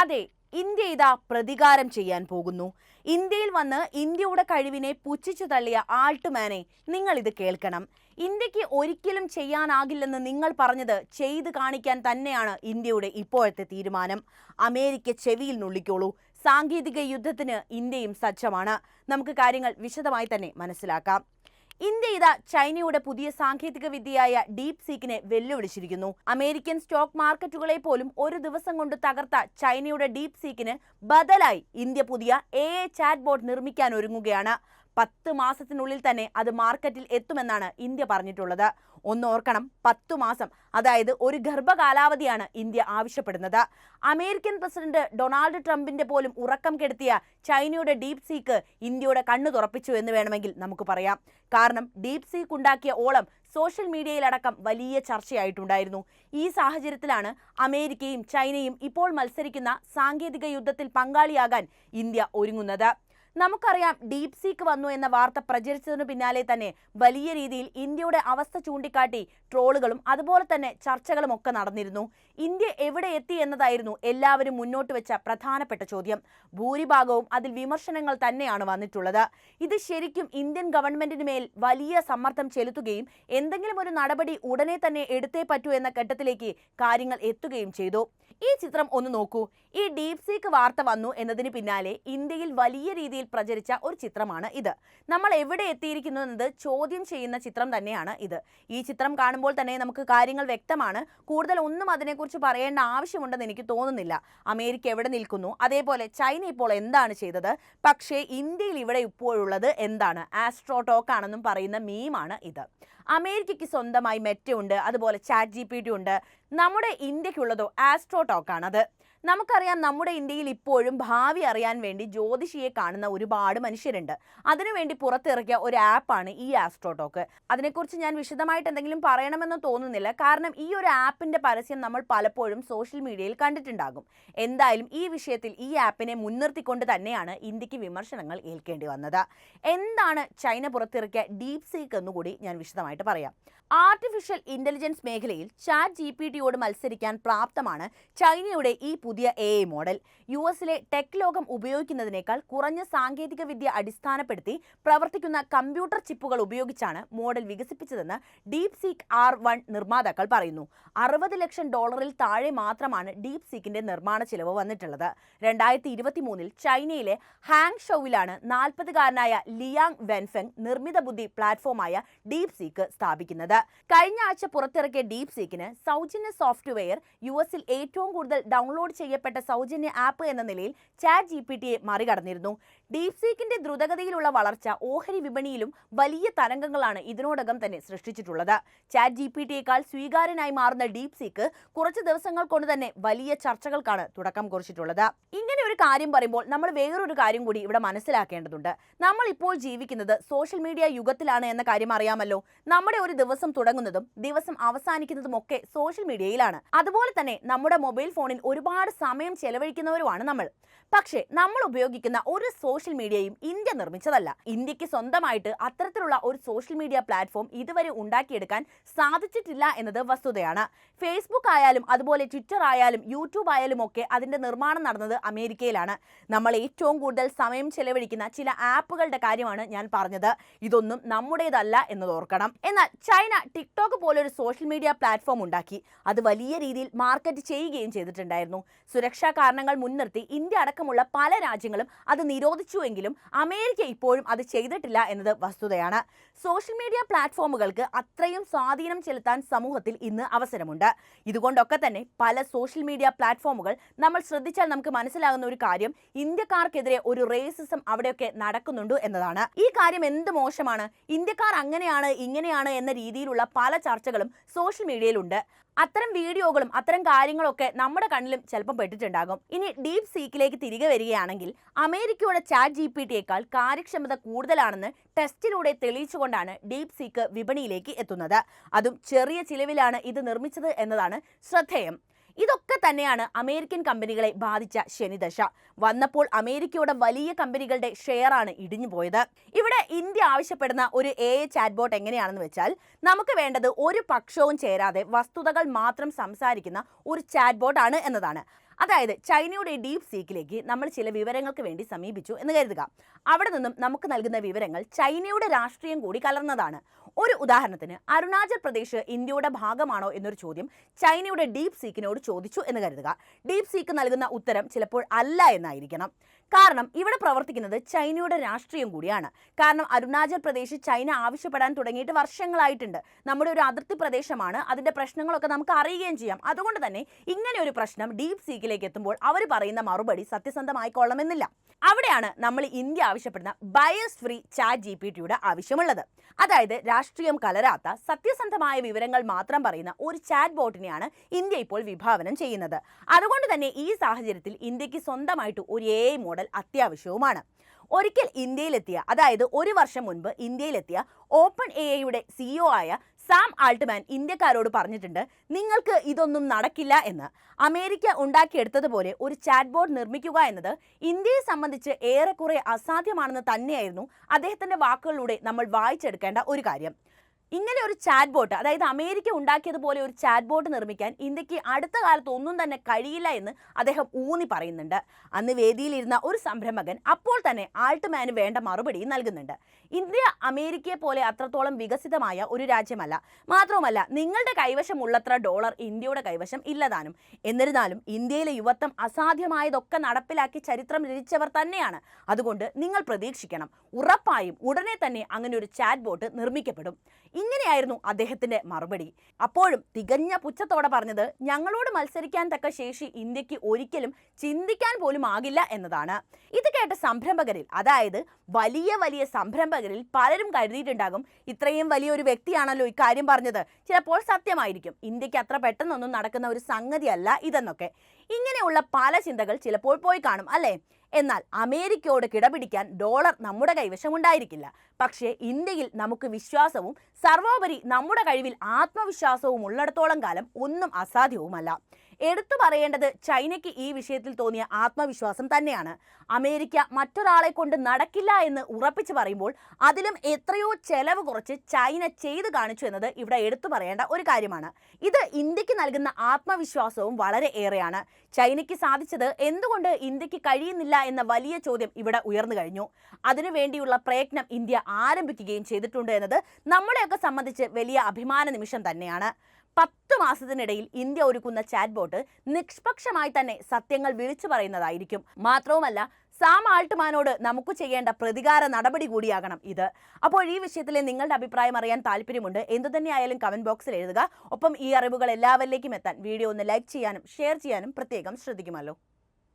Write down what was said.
അതെ, ഇന്ത്യ ഇതാ പ്രതികാരം ചെയ്യാൻ പോകുന്നു. ഇന്ത്യയിൽ വന്ന് ഇന്ത്യയുടെ കഴിവിനെ പുച്ഛിച്ചു തള്ളിയ ആൾട്ടുമാനെ നിങ്ങൾ ഇത് കേൾക്കണം. ഇന്ത്യക്ക് ഒരിക്കലും ചെയ്യാനാകില്ലെന്ന് നിങ്ങൾ പറഞ്ഞത് ചെയ്ത് കാണിക്കാൻ തന്നെയാണ് ഇന്ത്യയുടെ ഇപ്പോഴത്തെ തീരുമാനം. അമേരിക്ക ചെവിയിൽ നുള്ളിക്കോളൂ. സാങ്കേതിക യുദ്ധത്തിന് ഇന്ത്യയും സജ്ജമാണ്. നമുക്ക് കാര്യങ്ങൾ വിശദമായി തന്നെ മനസ്സിലാക്കാം. ഇന്ത്യ ഇതാ ചൈനയുടെ പുതിയ സാങ്കേതിക വിദ്യയായ ഡീപ് സീക്കിനെ വെല്ലുവിളിച്ചിരിക്കുന്നു. അമേരിക്കൻ സ്റ്റോക്ക് മാർക്കറ്റുകളെ പോലും ഒരു ദിവസം കൊണ്ട് തകർത്ത ചൈനയുടെ ഡീപ് സീക്കിന് ബദലായി ഇന്ത്യ പുതിയ AI ചാറ്റ്ബോട്ട് നിർമ്മിക്കാൻ ഒരുങ്ങുകയാണ്. 10 മാസത്തിനുള്ളിൽ തന്നെ അത് മാർക്കറ്റിൽ എത്തുമെന്നാണ് ഇന്ത്യ പറഞ്ഞിട്ടുള്ളത്. ഒന്നോർക്കണം, 10 മാസം, അതായത് ഒരു ഗർഭകാലാവധിയാണ് ഇന്ത്യ ആവശ്യപ്പെടുന്നത്. അമേരിക്കൻ പ്രസിഡന്റ് ഡൊണാൾഡ് ട്രംപിന്റെ പോലും ഉറക്കം കെടുത്തിയ ചൈനയുടെ ഡീപ് സീക്ക് ഇന്ത്യയുടെ കണ്ണു തുറപ്പിച്ചു എന്ന് വേണമെങ്കിൽ നമുക്ക് പറയാം. കാരണം ഡീപ് സീക്ക് ഉണ്ടാക്കിയ ഓളം സോഷ്യൽ മീഡിയയിലടക്കം വലിയ ചർച്ചയായിട്ടുണ്ടായിരുന്നു. ഈ സാഹചര്യത്തിലാണ് അമേരിക്കയും ചൈനയും ഇപ്പോൾ മത്സരിക്കുന്ന സാങ്കേതിക യുദ്ധത്തിൽ പങ്കാളിയാകാൻ ഇന്ത്യ ഒരുങ്ങുന്നത്. നമുക്കറിയാം, ഡീപ് സീക്ക് വന്നു എന്ന വാർത്ത പ്രചരിച്ചതിനു പിന്നാലെ തന്നെ വലിയ രീതിയിൽ ഇന്ത്യയുടെ അവസ്ഥ ചൂണ്ടിക്കാട്ടി ട്രോളുകളും അതുപോലെ തന്നെ ചർച്ചകളും ഒക്കെ നടന്നിരുന്നു. ഇന്ത്യ എവിടെ എത്തി എന്നതായിരുന്നു എല്ലാവരും മുന്നോട്ട് വെച്ച പ്രധാനപ്പെട്ട ചോദ്യം. ഭൂരിഭാഗവും അതിൽ വിമർശനങ്ങൾ തന്നെയാണ് വന്നിട്ടുള്ളത്. ഇത് ശരിക്കും ഇന്ത്യൻ ഗവൺമെന്റിന് മേൽ വലിയ സമ്മർദ്ദം ചെലുത്തുകയും എന്തെങ്കിലും ഒരു നടപടി ഉടനെ തന്നെ എടുത്തേ പറ്റൂ എന്ന ഘട്ടത്തിലേക്ക് കാര്യങ്ങൾ എത്തുകയും ചെയ്തു. ഈ ചിത്രം ഒന്ന് നോക്കൂ. ഈ ഡീപ് സീക്ക് വാർത്ത വന്നു എന്നതിന് പിന്നാലെ ഇന്ത്യയിൽ വലിയ രീതിയിൽ പ്രചരിച്ച ഒരു ചിത്രമാണ് ഇത്. നമ്മൾ എവിടെ എത്തിയിരിക്കുന്നു എന്നത് ചോദ്യം ചെയ്യുന്ന ചിത്രം തന്നെയാണ് ഇത്. ഈ ചിത്രം കാണുമ്പോൾ തന്നെ നമുക്ക് കാര്യങ്ങൾ വ്യക്തമാണ്. കൂടുതൽ ഒന്നും അതിനെക്കുറിച്ച് പറയേണ്ട ആവശ്യമുണ്ടെന്ന് എനിക്ക് തോന്നുന്നില്ല. അമേരിക്ക എവിടെ നിൽക്കുന്നു, അതേപോലെ ചൈന ഇപ്പോൾ എന്താണ് ചെയ്തത്, പക്ഷേ ഇന്ത്യയിൽ ഇവിടെ ഇപ്പോഴുള്ളത് എന്താണ്? ആസ്ട്രോടോക്ക് ആണെന്നും പറയുന്ന മീമാണ് ഇത്. അമേരിക്കയ്ക്ക് സ്വന്തമായി മെറ്റ ഉണ്ട്, അതുപോലെ ChatGPT ഉണ്ട്. നമ്മുടെ ഇന്ത്യക്കുള്ളതോ ആസ്ട്രോടോക്ക് ആണത്. നമുക്കറിയാം, നമ്മുടെ ഇന്ത്യയിൽ ഇപ്പോഴും ഭാവി അറിയാൻ വേണ്ടി ജ്യോതിഷിയെ കാണുന്ന ഒരുപാട് മനുഷ്യരുണ്ട്. അതിനുവേണ്ടി പുറത്തിറക്കിയ ഒരു ആപ്പാണ് ഈ ആസ്ട്രോടോക്ക്. അതിനെക്കുറിച്ച് ഞാൻ വിശദമായിട്ട് എന്തെങ്കിലും പറയണമെന്ന് തോന്നുന്നില്ല. കാരണം ഈ ഒരു ആപ്പിന്റെ പരസ്യം നമ്മൾ പലപ്പോഴും സോഷ്യൽ മീഡിയയിൽ കണ്ടിട്ടുണ്ടാകും. എന്തായാലും ഈ വിഷയത്തിൽ ഈ ആപ്പിനെ മുൻനിർത്തിക്കൊണ്ട് തന്നെയാണ് ഇന്ത്യക്ക് വിമർശനങ്ങൾ ഏൽക്കേണ്ടി വന്നത്. എന്താണ് ചൈന പുറത്തിറക്കിയ ഡീപ് സീക്ക് എന്നുകൂടി ഞാൻ വിശദമായിട്ട് പറയാം. ആർട്ടിഫിഷ്യൽ ഇന്റലിജൻസ് മേഖലയിൽ ChatGPTയോട് മത്സരിക്കാൻ പ്രാപ്തമാണ് ചൈനയുടെ ഈ പുതിയ AI മോഡൽ. US-ലെ ടെക് ലോകം ഉപയോഗിക്കുന്നതിനേക്കാൾ കുറഞ്ഞ സാങ്കേതിക വിദ്യ അടിസ്ഥാനപ്പെടുത്തി പ്രവർത്തിക്കുന്ന കമ്പ്യൂട്ടർ ചിപ്പുകൾ ഉപയോഗിച്ചാണ് മോഡൽ വികസിപ്പിച്ചതെന്ന് ഡീപ് സീക്ക് R1 നിർമ്മാതാക്കൾ പറയുന്നു. $60 ലക്ഷം താഴെ മാത്രമാണ് ഡീപ് സീക്കിന്റെ നിർമ്മാണ ചിലവ് വന്നിട്ടുള്ളത്. 2023-ൽ ചൈനയിലെ ഹാങ് ഷൗവിലാണ് 40-കാരനായ ലിയാങ് വെൻഫെങ് നിർമ്മിത ബുദ്ധി പ്ലാറ്റ്ഫോമായ ഡീപ് സീക്ക് സ്ഥാപിക്കുന്നത്. കഴിഞ്ഞ ആഴ്ച പുറത്തിറക്കിയ ഡീപ് സീക്കിന് സൗജന്യ സോഫ്റ്റ്വെയർ US-ൽ ഏറ്റവും കൂടുതൽ ഡൗൺലോഡ് ചെയ്യപ്പെട്ട സൗജന്യ ആപ്പ് എന്ന നിലയിൽ ChatGPTയെ മറികടന്നിരുന്നു. ഡീപ് സീക്കിന്റെ ദ്രുതഗതിയിലുള്ള വളർച്ച ഓഹരി വിപണിയിലും വലിയ തരംഗങ്ങളാണ് ഇതിനോടകം തന്നെ സൃഷ്ടിച്ചിട്ടുള്ളത്. ChatGPTയേക്കാൾ സ്വീകാര്യനായി മാറുന്ന ഡീപ് സീക്ക് കുറച്ച് ദിവസങ്ങൾ കൊണ്ട് തന്നെ വലിയ ചർച്ചകൾക്കാണ് തുടക്കം കുറിച്ചിട്ടുള്ളത്. ഇങ്ങനെ ഒരു കാര്യം പറയുമ്പോൾ നമ്മൾ വേറൊരു കാര്യം കൂടി ഇവിടെ മനസ്സിലാക്കേണ്ടതുണ്ട്. നമ്മൾ ഇപ്പോൾ ജീവിക്കുന്നത് സോഷ്യൽ മീഡിയ യുഗത്തിലാണ് എന്ന കാര്യം അറിയാമല്ലോ. നമ്മുടെ ഒരു ദിവസം തുടങ്ങുന്നതും ദിവസം അവസാനിക്കുന്നതും ഒക്കെ സോഷ്യൽ മീഡിയയിലാണ്. അതുപോലെ തന്നെ നമ്മുടെ മൊബൈൽ ഫോണിൽ ഒരുപാട് സമയം ചെലവഴിക്കുന്നവരുമാണ് നമ്മൾ. പക്ഷേ നമ്മൾ ഉപയോഗിക്കുന്ന ഒരു സോഷ്യൽ മീഡിയയും ഇന്ത്യ നിർമ്മിച്ചതല്ല. ഇന്ത്യക്ക് സ്വന്തമായിട്ട് അത്തരത്തിലുള്ള ഒരു സോഷ്യൽ മീഡിയ പ്ലാറ്റ്ഫോം ഇതുവരെ ഉണ്ടാക്കിയെടുക്കാൻ സാധിച്ചിട്ടില്ല എന്നത് വസ്തുതയാണ്. ഫേസ്ബുക്ക് ആയാലും അതുപോലെ ട്വിറ്റർ ആയാലും യൂട്യൂബ് ആയാലും ഒക്കെ അതിന്റെ നിർമ്മാണം നടന്നത് അമേരിക്കയിലാണ്. നമ്മൾ ഏറ്റവും കൂടുതൽ സമയം ചെലവഴിക്കുന്ന ചില ആപ്പുകളുടെ കാര്യമാണ് ഞാൻ പറഞ്ഞത്. ഇതൊന്നും നമ്മുടേതല്ല എന്നത് ഓർക്കണം. എന്നാൽ ചൈന ടിക്ടോക്ക് പോലൊരു സോഷ്യൽ മീഡിയ പ്ലാറ്റ്ഫോം ഉണ്ടാക്കി. അത് വലിയ രീതിയിൽ മാർക്കറ്റ് ചെയ്യുകയും ചെയ്തിട്ടുണ്ടായിരുന്നു. സുരക്ഷാ കാരണങ്ങൾ മുൻനിർത്തി ഇന്ത്യ അടക്കമുള്ള പല രാജ്യങ്ങളും അത് നിരോധിച്ചുവെങ്കിലും അമേരിക്ക ഇപ്പോഴും അത് ചെയ്തിട്ടില്ല എന്നത് വസ്തുതയാണ്. സോഷ്യൽ മീഡിയ പ്ലാറ്റ്ഫോമുകൾക്ക് അത്രയും സ്വാധീനം ചെലുത്താൻ സമൂഹത്തിൽ ഇന്ന് അവസരമുണ്ട്. ഇതുകൊണ്ടൊക്കെ തന്നെ പല സോഷ്യൽ മീഡിയ പ്ലാറ്റ്ഫോമുകൾ നമ്മൾ ശ്രദ്ധിച്ചാൽ നമുക്ക് മനസ്സിലാകുന്ന ഒരു കാര്യം, ഇന്ത്യക്കാർക്കെതിരെ ഒരു റേസിസം അവിടെയൊക്കെ നടക്കുന്നുണ്ട് എന്നതാണ്. ഈ കാര്യം എന്ത് മോശമാണ്? ഇന്ത്യക്കാർ അങ്ങനെയാണ് ഇങ്ങനെയാണ് എന്ന രീതിയിലുള്ള പല ചർച്ചകളും സോഷ്യൽ മീഡിയയിലുണ്ട്. അത്തരം വീഡിയോകളും അത്തരം കാര്യങ്ങളൊക്കെ നമ്മുടെ കണ്ണിലും ചിലപ്പോൾ പെട്ടിട്ടുണ്ടാകും. ഇനി ഡീപ് സീക്കിലേക്ക് തിരികെ വരികയാണെങ്കിൽ അമേരിക്കയുടെ ChatGPTയേക്കാൾ കാര്യക്ഷമത കൂടുതലാണെന്ന് ടെസ്റ്റിലൂടെ തെളിയിച്ചുകൊണ്ടാണ് ഡീപ് സീക്ക് വിപണിയിലേക്ക് എത്തുന്നത്. അതും ചെറിയ ചിലവിലാണ് ഇത് നിർമ്മിച്ചത് എന്നതാണ് ശ്രദ്ധേയം. ഇതൊക്കെ തന്നെയാണ് അമേരിക്കൻ കമ്പനികളെ ബാധിച്ച ശനിദശ. വന്നപ്പോൾ അമേരിക്കയുടെ വലിയ കമ്പനികളുടെ ഷെയറാണ് ഇടിഞ്ഞു പോയത്. ഇവിടെ ഇന്ത്യ ആവശ്യപ്പെടുന്ന ഒരു AI ചാറ്റ്ബോട്ട് എങ്ങനെയാണെന്ന് വെച്ചാൽ, നമുക്ക് വേണ്ടത് ഒരു പക്ഷവും ചേരാതെ വസ്തുതകൾ മാത്രം സംസാരിക്കുന്ന ഒരു ചാറ്റ്ബോട്ട് ആണ് എന്നതാണ്. അതായത് ചൈനയുടെ ഡീപ് സീക്കിലേക്ക് നമ്മൾ ചില വിവരങ്ങൾക്ക് വേണ്ടി സമീപിച്ചു എന്ന് കരുതുക. അവിടെ നിന്നും നമുക്ക് നൽകുന്ന വിവരങ്ങൾ ചൈനയുടെ രാഷ്ട്രീയം കൂടി കലർന്നതാണ്. ഒരു ഉദാഹരണത്തിന്, അരുണാചൽ പ്രദേശ് ഇന്ത്യയുടെ ഭാഗമാണോ എന്നൊരു ചോദ്യം ചൈനയുടെ ഡീപ് സീക്കിനോട് ചോദിച്ചു എന്ന് കരുതുക. ഡീപ് സീക്ക് നൽകുന്ന ഉത്തരം ചിലപ്പോൾ അല്ല എന്നായിരിക്കണം. കാരണം ഇവിടെ പ്രവർത്തിക്കുന്നത് ചൈനയുടെ രാഷ്ട്രീയം കൂടിയാണ്. കാരണം അരുണാചൽ പ്രദേശ് ചൈന ആവശ്യപ്പെടാൻ തുടങ്ങിയിട്ട് വർഷങ്ങളായിട്ടുണ്ട്. നമ്മുടെ ഒരു അതിർത്തി പ്രദേശമാണ്, അതിൻ്റെ പ്രശ്നങ്ങളൊക്കെ നമുക്ക് അറിയുകയും ചെയ്യാം. അതുകൊണ്ട് തന്നെ ഇങ്ങനെ ഒരു പ്രശ്നം ഡീപ് സീക്കിലേക്ക് എത്തുമ്പോൾ അവർ പറയുന്ന മറുപടി സത്യസന്ധമായിക്കൊള്ളണമെന്നില്ല. അവിടെയാണ് നമ്മൾ ഇന്ത്യ ആവശ്യപ്പെടുന്ന ബയസ് ഫ്രീ ചാറ്റ് GPT-യുടെ ആവശ്യമുള്ളത്. അതായത് രാഷ്ട്രീയം കലരാത്ത സത്യസന്ധമായ വിവരങ്ങൾ മാത്രം പറയുന്ന ഒരു ചാറ്റ് ബോട്ടിനെയാണ് ഇന്ത്യ ഇപ്പോൾ വിഭാവനം ചെയ്യുന്നത്. അതുകൊണ്ട് തന്നെ ഈ സാഹചര്യത്തിൽ ഇന്ത്യക്ക് സ്വന്തമായിട്ട് ഒരു AI മോഡൽ അത്യാവശ്യവുമാണ്. ഒരിക്കൽ ഇന്ത്യയിലെത്തിയ, അതായത് ഒരു വർഷം മുൻപ് ഇന്ത്യയിലെത്തിയ ഓപ്പൺ AIയുടെ CEO ആയ സാം ആൾട്ട്മാൻ ഇന്ത്യക്കാരോട് പറഞ്ഞിട്ടുണ്ട്, നിങ്ങൾക്ക് ഇതൊന്നും നടക്കില്ല എന്ന്. അമേരിക്ക ഉണ്ടാക്കിയെടുത്തതുപോലെ ഒരു ചാറ്റ് ബോട്ട് നിർമ്മിക്കുക എന്നത് ഇന്ത്യയെ സംബന്ധിച്ച് ഏറെക്കുറെ അസാധ്യമാണെന്ന് തന്നെയായിരുന്നു അദ്ദേഹത്തിൻ്റെ വാക്കുകളിലൂടെ നമ്മൾ വായിച്ചെടുക്കേണ്ട ഒരു കാര്യം. ഇങ്ങനെ ഒരു ചാറ്റ് ബോട്ട്, അതായത് അമേരിക്ക ഉണ്ടാക്കിയതുപോലെ ഒരു ചാറ്റ് ബോട്ട് നിർമ്മിക്കാൻ ഇന്ത്യക്ക് അടുത്ത കാലത്ത് ഒന്നും തന്നെ കഴിയില്ല എന്ന് അദ്ദേഹം ഊന്നി പറയുന്നുണ്ട്. അന്ന് വേദിയിലിരുന്ന ഒരു സംരംഭകൻ അപ്പോൾ തന്നെ ആൾട്ട്മാന് വേണ്ട മറുപടി നൽകുന്നുണ്ട്. ഇന്ത്യ അമേരിക്കയെ പോലെ അത്രത്തോളം വികസിതമായ ഒരു രാജ്യമല്ല. മാത്രവുമല്ല, നിങ്ങളുടെ കൈവശമുള്ളത്ര ഡോളർ ഇന്ത്യയുടെ കൈവശം ഇല്ലതാനും. എന്നിരുന്നാലും ഇന്ത്യയിലെ യുവത്വം അസാധ്യമായതൊക്കെ നടപ്പിലാക്കി ചരിത്രം രചിച്ചവർ തന്നെയാണ്. അതുകൊണ്ട് നിങ്ങൾ പ്രതീക്ഷിക്കണം, ഉറപ്പായും ഉടനെ തന്നെ അങ്ങനെ ഒരു ചാറ്റ് ബോട്ട് നിർമ്മിക്കപ്പെടും. ഇങ്ങനെയായിരുന്നു അദ്ദേഹത്തിന്റെ മറുപടി. അപ്പോഴും തികഞ്ഞ പുച്ഛത്തോടെ പറഞ്ഞത്, ഞങ്ങളോട് മത്സരിക്കാൻ തക്ക ശേഷി ഇന്ത്യക്ക് ഒരിക്കലും ചിന്തിക്കാൻ പോലും ആകില്ല എന്നതാണ്. ഇത് കേട്ട സംരംഭകരിൽ, അതായത് വലിയ വലിയ സംരംഭകരിൽ പലരും കരുതിയിട്ടുണ്ടാകും, ഇത്രയും വലിയൊരു വ്യക്തിയാണല്ലോ ഇക്കാര്യം പറഞ്ഞത്, ചിലപ്പോൾ സത്യമായിരിക്കും, ഇന്ത്യക്ക് അത്ര പെട്ടെന്നൊന്നും നടക്കുന്ന ഒരു സംഗതിയല്ല ഇതെന്നൊക്കെ. ഇങ്ങനെയുള്ള പല ചിന്തകൾ ചിലപ്പോൾ പോയി കാണും, അല്ലേ? എന്നാൽ അമേരിക്കയോട് കിടപിടിക്കാൻ ഡോളർ നമ്മുടെ കൈവശം ഉണ്ടായിരിക്കില്ല. പക്ഷേ ഇന്ത്യയിൽ നമുക്ക് വിശ്വാസവും സർവോപരി നമ്മുടെ കഴിവിൽ ആത്മവിശ്വാസവും ഉള്ളിടത്തോളം കാലം ഒന്നും അസാധ്യവുമല്ല. എടുത്തു പറയേണ്ടത് ചൈനയ്ക്ക് ഈ വിഷയത്തിൽ തോന്നിയ ആത്മവിശ്വാസം തന്നെയാണ്. അമേരിക്ക മറ്റൊരാളെ കൊണ്ട് നടക്കില്ല എന്ന് ഉറപ്പിച്ചു പറയുമ്പോൾ അതിലും എത്രയോ ചെലവ് കുറച്ച് ചൈന ചെയ്തു കാണിച്ചു എന്നത് ഇവിടെ എടുത്തു പറയേണ്ട ഒരു കാര്യമാണ്. ഇത് ഇന്ത്യക്ക് നൽകുന്ന ആത്മവിശ്വാസവും വളരെ ഏറെയാണ്. ചൈനയ്ക്ക് സാധിച്ചത് എന്തുകൊണ്ട് ഇന്ത്യക്ക് കഴിയുന്നില്ല എന്ന വലിയ ചോദ്യം ഇവിടെ ഉയർന്നു കഴിഞ്ഞു. അതിനുവേണ്ടിയുള്ള പ്രയത്നം ഇന്ത്യ ആരംഭിക്കുകയും ചെയ്തിട്ടുണ്ട് എന്നത് നമ്മളെയൊക്കെ സംബന്ധിച്ച് വലിയ അഭിമാന നിമിഷം തന്നെയാണ്. 10 മാസത്തിനിടയിൽ ഇന്ത്യ ഒരുക്കുന്ന ചാറ്റ് ബോട്ട് നിഷ്പക്ഷമായി തന്നെ സത്യങ്ങൾ വിളിച്ചു പറയുന്നതായിരിക്കും. മാത്രവുമല്ല, സാം ആൾട്ട്മാനോട് നമുക്ക് ചെയ്യേണ്ട പ്രതികാര നടപടി കൂടിയാകണം ഇത്. അപ്പോൾ ഈ വിഷയത്തിലെ നിങ്ങളുടെ അഭിപ്രായം അറിയാൻ താല്പര്യമുണ്ട്. എന്തുതന്നെയായാലും കമന്റ് ബോക്സിൽ എഴുതുക. ഒപ്പം ഈ അറിവുകൾ എല്ലാവരിലേക്കും എത്താൻ വീഡിയോ ഒന്ന് ലൈക്ക് ചെയ്യാനും ഷെയർ ചെയ്യാനും പ്രത്യേകം ശ്രദ്ധിക്കുമല്ലോ.